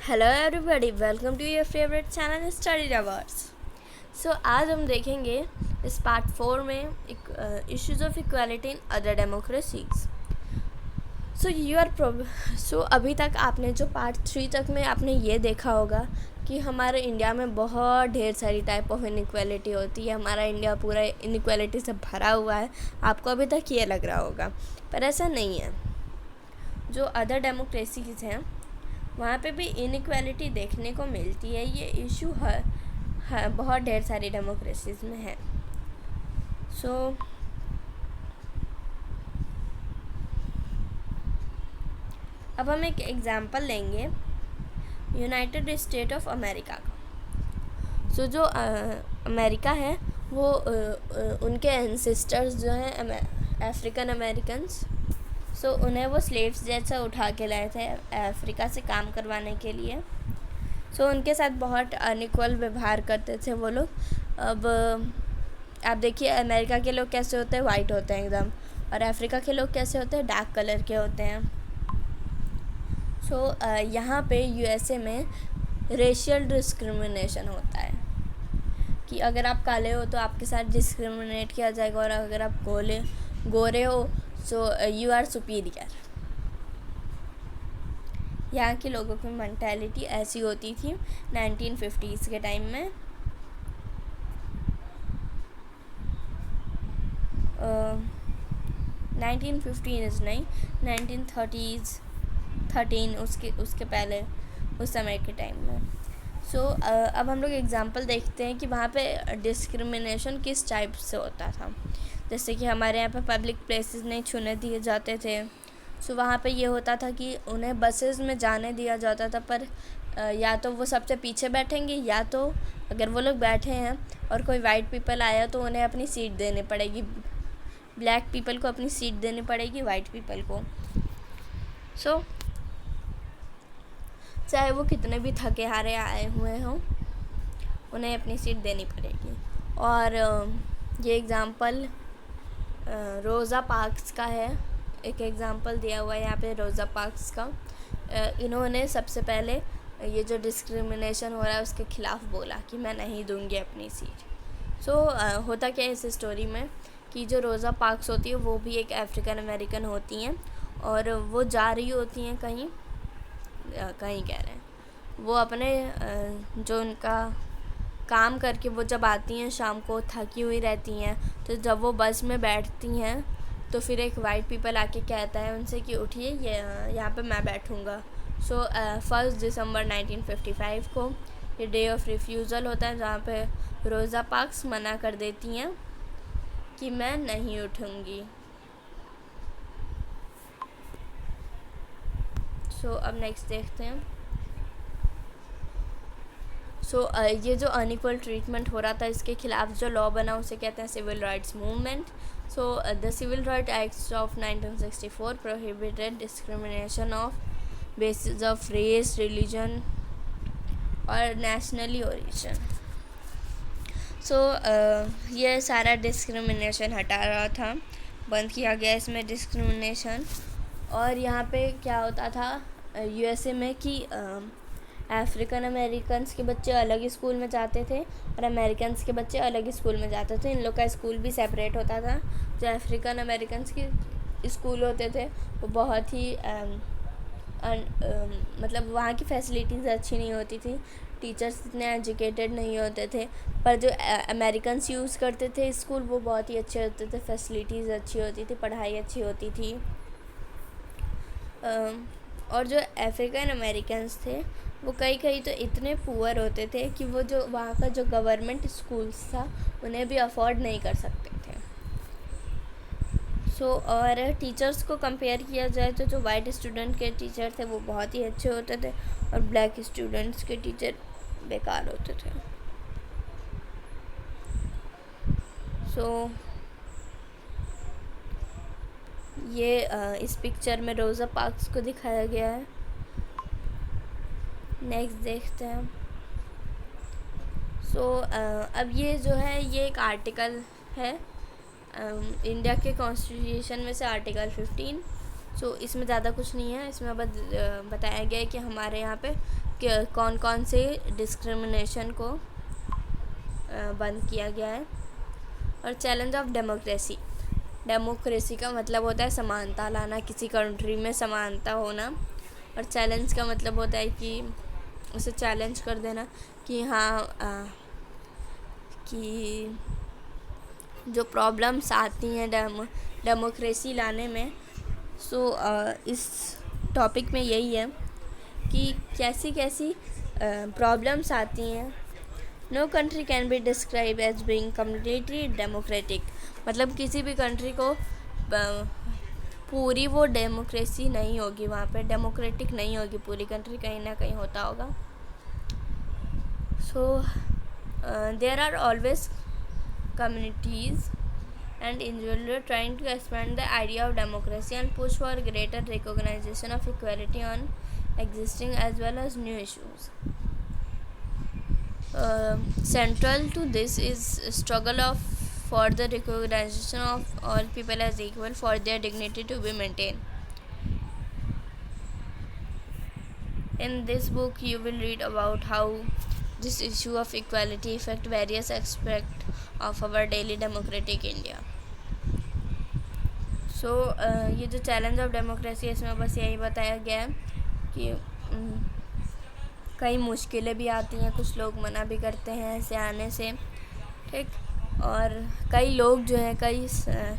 Hello everybody, welcome to your favourite channel study rovers. So आज हम देखेंगे इस पार्ट 4 में issues of equality in other democracies. So अभी तक आपने जो पार्ट 3 तक में आपने ये देखा होगा कि हमारे इंडिया में बहुत ढेर सारी टाइप ऑफ इनइक्वालिटी होती है। हमारा इंडिया पूरा इनइक्वालिटी से भरा हुआ है। आपको अभी तक ये लग रहा होगा, पर ऐसा नहीं है। जो अदर डेमोक्रेसीज हैं वहाँ पे भी इनइक्वालिटी देखने को मिलती है। ये इशू हर बहुत ढेर सारी डेमोक्रेसीज में है। अब हम एक एग्ज़ाम्पल लेंगे यूनाइटेड स्टेट ऑफ अमेरिका का। जो अमेरिका है वो उनके एंसेस्टर्स जो हैं अफ्रीकन अमेरिकन्स, उन्हें वो स्लेव्स जैसा उठा के लाए थे अफ्रीका से काम करवाने के लिए। उनके साथ बहुत अनइक्वल व्यवहार करते थे वो लोग। अब आप देखिए अमेरिका के लोग कैसे होते हैं, वाइट होते हैं एकदम, और अफ्रीका के लोग कैसे होते हैं, डार्क कलर के होते हैं। यहाँ पे यूएसए में रेशियल डिस्क्रिमिनेशन होता है कि अगर आप काले हो तो आपके साथ डिस्क्रिमिनेट किया जाएगा, और अगर आप गोरे हो यू आर सुपीरियर। यहाँ के लोगों की मेंटालिटी ऐसी होती थी 1950s के टाइम में। 1915 नहीं, 1930s 13 उसके पहले उस समय के टाइम में। अब हम लोग एग्ज़ाम्पल देखते हैं कि वहाँ पे डिस्क्रिमिनेशन किस टाइप से होता था। जैसे कि हमारे यहाँ पे पब्लिक प्लेसेस नहीं छूने दिए जाते थे। वहाँ पे ये होता था कि उन्हें बसेस में जाने दिया जाता था, पर या तो वो सबसे पीछे बैठेंगे, या तो अगर वो लोग बैठे हैं और कोई वाइट पीपल आया तो उन्हें अपनी सीट देनी पड़ेगी। ब्लैक पीपल को अपनी सीट देनी पड़ेगी वाइट पीपल को। चाहे वो कितने भी थके हारे आए हुए हों, उन्हें अपनी सीट देनी पड़ेगी। और ये एग्ज़ाम्पल रोज़ा पार्क्स का है। एक एग्ज़ाम्पल दिया हुआ है यहाँ पे रोज़ा पार्क्स का। इन्होंने सबसे पहले ये जो डिस्क्रिमिनेशन हो रहा है उसके ख़िलाफ़ बोला कि मैं नहीं दूंगी अपनी सीट। होता क्या है इस स्टोरी में कि जो रोज़ा पार्क्स होती है वो भी एक अफ्रीकन अमेरिकन होती हैं, और वो जा रही होती हैं कहीं कह रहे हैं वो अपने जो उनका काम करके वो जब आती हैं शाम को थकी हुई रहती हैं, तो जब वो बस में बैठती हैं तो फिर एक वाइट पीपल आके कहता है उनसे कि उठिए, यहाँ पे मैं बैठूँगा। 1 दिसंबर 1955 को ये डे ऑफ रिफ्यूज़ल होता है, जहाँ पे रोज़ा पार्क्स मना कर देती हैं कि मैं नहीं उठूँगी। अब नेक्स्ट देखते हैं। ये जो अनइक्वल ट्रीटमेंट हो रहा था इसके खिलाफ जो लॉ बना उसे कहते हैं civil rights movement. The civil right act of 1964 prohibited discrimination of basis of race, religion और नेशनली ओरिजिन। ये सारा डिस्क्रिमिनेशन हटा रहा था, बंद किया गया इसमें डिस्क्रिमिनेशन। और यहाँ पे क्या होता था यूएसए में कि अफ्रीकन अमेरिकन्स के बच्चे अलग स्कूल में जाते थे और अमेरिकन्स के बच्चे अलग स्कूल में जाते थे। इन लोग का स्कूल भी सेपरेट होता था। जो अफ्रीकन अमेरिकन्स के स्कूल होते थे वो बहुत ही मतलब वहाँ की फैसिलिटीज़ अच्छी नहीं होती थी, टीचर्स इतने एजुकेटेड नहीं होते थे। पर जो अमेरिकन्स यूज़ करते थे स्कूल वो बहुत ही अच्छे होते थे, फैसिलिटीज़ अच्छी होती थी, पढ़ाई अच्छी होती थी। और जो अफ्रीकन अमेरिकन्स थे वो कई तो इतने पुअर होते थे कि वो जो वहाँ का जो गवर्नमेंट स्कूल्स था उन्हें भी अफोर्ड नहीं कर सकते थे। और टीचर्स को कंपेयर किया जाए तो जो वाइट स्टूडेंट के टीचर थे वो बहुत ही अच्छे होते थे, और ब्लैक स्टूडेंट्स के टीचर बेकार होते थे। ये इस पिक्चर में रोज़ा पार्क्स को दिखाया गया है। नेक्स्ट देखते हैं। अब ये जो है ये एक आर्टिकल है इंडिया के कॉन्स्टिट्यूशन में से, आर्टिकल 15। इसमें ज़्यादा कुछ नहीं है, इसमें बस बताया गया है कि हमारे यहाँ पे कौन कौन से डिस्क्रिमिनेशन को बंद किया गया है। और चैलेंज ऑफ डेमोक्रेसी, डेमोक्रेसी का मतलब होता है समानता लाना, किसी कंट्री में समानता होना। और चैलेंज का मतलब होता है कि उसे चैलेंज कर देना कि हाँ कि जो प्रॉब्लम्स आती हैं डेमोक्रेसी लाने में। इस टॉपिक में यही है कि कैसी कैसी प्रॉब्लम्स आती हैं। No country can be describe as being completely democratic, मतलब किसी भी कंट्री को पूरी वो डेमोक्रेसी नहीं होगी, वहाँ पे डेमोक्रेटिक नहीं होगी पूरी कंट्री, कहीं ना कहीं होता होगा। There are always communities and individuals trying to expand the idea of democracy and push for greater recognition of equality on existing as well as new issues. Central to this is struggle for the recognition of all people as equal, for their dignity to be maintained. In this book you will read about how this issue of equality affect various aspects of our daily democratic India. ये जो challenge of democracy है इसमें बस यही बताया गया है कि कई मुश्किलें भी आती हैं, कुछ लोग मना भी करते हैं ऐसे आने से, ठीक। और कई लोग जो हैं, कई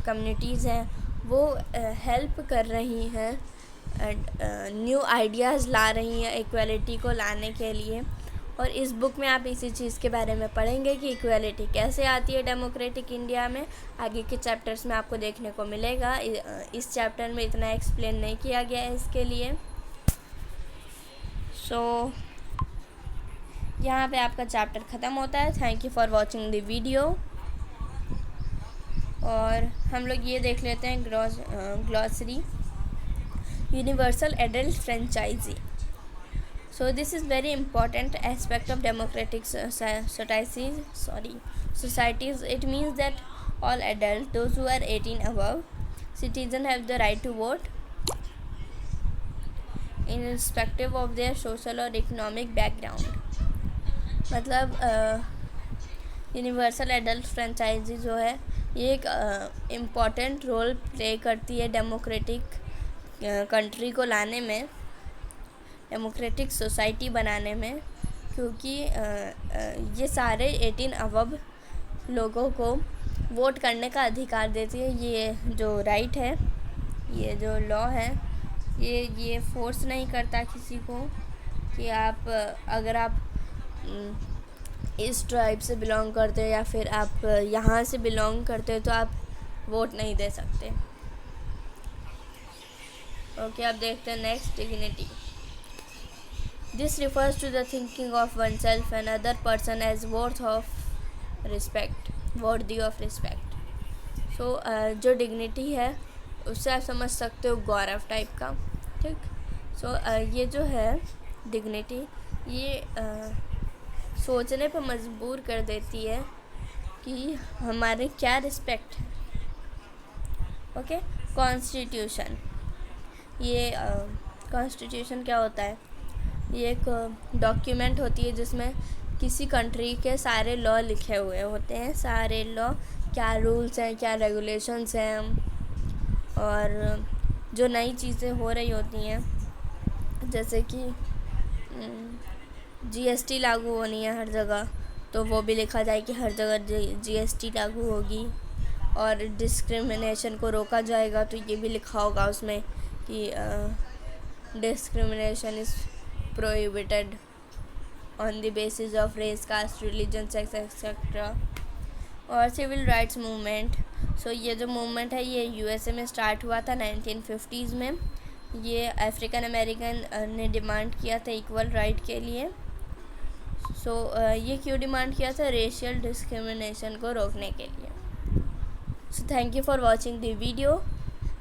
कम्युनिटीज़ हैं वो हेल्प कर रही हैं, न्यू आइडियाज़ ला रही हैं इक्वालिटी को लाने के लिए। और इस बुक में आप इसी चीज़ के बारे में पढ़ेंगे कि इक्वालिटी कैसे आती है डेमोक्रेटिक इंडिया में। आगे के चैप्टर्स में आपको देखने को मिलेगा। इस चैप्टर में इतना एक्सप्लेन नहीं किया गया है इसके लिए। यहाँ पे आपका चैप्टर ख़त्म होता है। Thank you for watching the video. और हम लोग ये देख लेते हैं glossary, universal adult franchise. So this is very important aspect of democratic societies. It means that all adults, those who are 18 above, citizens have the right to vote irrespective of their social or economic background. मतलब universal adult franchise जो है ये एक important role play करती है democratic country को लाने में, डेमोक्रेटिक सोसाइटी बनाने में, क्योंकि ये सारे 18 अबव लोगों को वोट करने का अधिकार देती है। ये जो राइट है, ये जो लॉ है, ये फोर्स नहीं करता किसी को कि आप अगर आप इस ट्राइब से बिलोंग करते हो या फिर आप यहाँ से बिलोंग करते हो तो आप वोट नहीं दे सकते। ओके, अब देखते हैं next, dignity. This refers to the thinking of oneself and other person as worthy of respect. जो डिग्निटी है उससे आप समझ सकते हो गौरव टाइप का, ठीक। ये जो है डिग्निटी, ये सोचने पर मजबूर कर देती है कि हमारे क्या रिस्पेक्ट है। ओके, कॉन्स्टिट्यूशन, ये कॉन्स्टिट्यूशन क्या होता है? ये एक डॉक्यूमेंट होती है जिसमें किसी कंट्री के सारे लॉ लिखे हुए होते हैं, सारे लॉ, क्या रूल्स हैं, क्या रेगुलेशंस हैं, और जो नई चीज़ें हो रही होती हैं, जैसे कि जीएसटी लागू होनी है हर जगह, तो वो भी लिखा जाए कि हर जगह जीएसटी लागू होगी। और डिस्क्रिमिनेशन को रोका जाएगा, तो ये भी लिखा होगा उसमें कि discrimination is prohibited on the basis of race, caste, religion, sex, etc. और सिविल राइट्स मूवमेंट, ये जो मूवमेंट है ये यूएसए में स्टार्ट हुआ था 1950s में। ये अफ्रीकन अमेरिकन ने डिमांड किया था इक्वल राइट के लिए। ये क्यों डिमांड किया था? रेशियल डिस्क्रिमिनेशन को रोकने के लिए। Thank you for watching the video.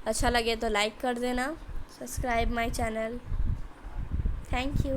अच्छा लगे तो लाइक कर देना, subscribe my channel. Thank you.